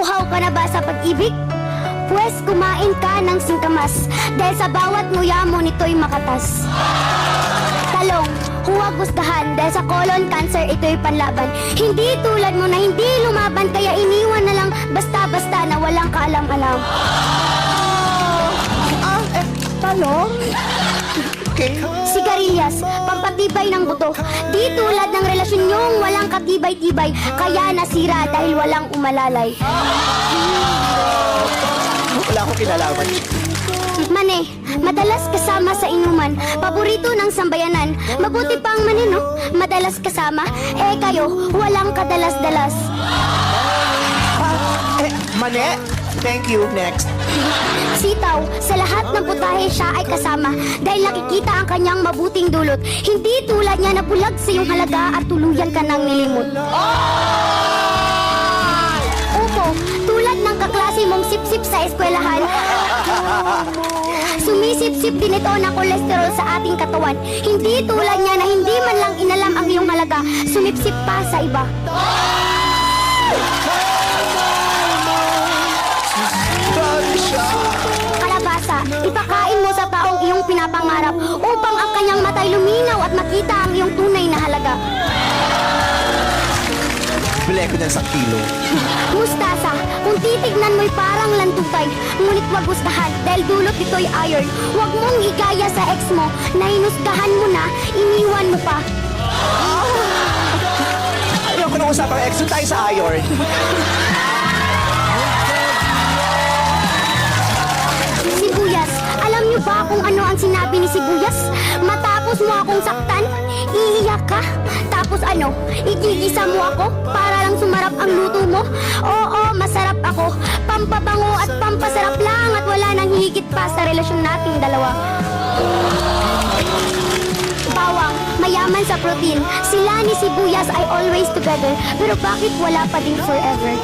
Uhaw ka na ba sa pag-ibig? Pwes kumain ka ng singkamas, dahil sa bawat nguya mo nito'y makatas. Talong, huwag gustahan, dahil sa colon cancer ito'y panlaban. Hindi tulad mo na hindi lumaban, kaya iniwan na lang basta-basta na walang kaalam-alam. Talong? Okay. Sigarilyas, pampatibay ng buto. Di tulad ng relasyon niyong walang katibay-tibay, kaya nasira dahil walang umalalay. Wala akong kinalaman. Mane, madalas kasama sa inuman, paborito ng sambayanan. Mabuti pang mane, no? Madalas kasama, kayo, walang kadalas-dalas. Mane? Thank you. Next. Sitaw, sa lahat ng putahe siya ay kasama, dahil nakikita ang kanyang mabuting dulot. Hindi tulad niya na bulag sa iyong halaga at tuluyan ka ng nilimot. Opo, tulad ng kaklase mong sip-sip sa eskwelahan, sumisip-sip din ito ng kolesterol sa ating katawan. Hindi tulad niya na hindi man lang inalam ang iyong halaga, sumipsip pa sa iba. Kalabasa, ipakain mo sa taong iyong pinapangarap upang ang kanyang matay luminaw at makita ang iyong tunay na halaga. Bili ko ng 1 kilo. Mustasa, kung titignan mo'y parang lantutay, ngunit wag gustahan dahil dulot ito'y iron. Huwag mong igaya sa ex mo na hinusgahan mo na, iniwan mo pa. Ayaw ko na usapang ex. Doon tayo sa iron. Sibuyas, alam niyo ba kung ano ang sinabi ni Sibuyas? Matapos mo akong saktan, iiyak ka. Tapos ano, igigisa mo ako para lang sumarap ang luto mo? Oo, masarap ako. Pampabango at pampasarap lang at wala nang higit pa sa relasyon nating dalawa. Bawang, mayaman sa protein. Sila ni Sibuyas ay always together. Pero bakit wala pa din forever?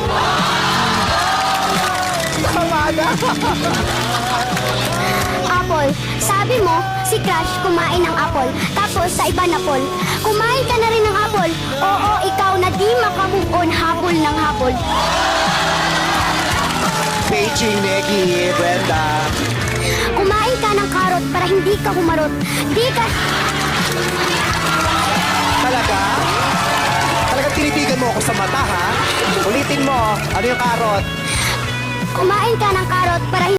Apple, sabi mo, si Crush kumain ng apple. Tapos sa iba na Paul, kumain ka na rin ng apple. Oo, ikaw na di makamove on habol ng habol. Beijing, Neki, Brenda. Kumain ka ng karot para hindi ka humarot. Di ka... Talaga? Talagang tinitigan mo ako sa mata, ha? Ulitin mo. Ano yung karot? Kumain ka ng karot para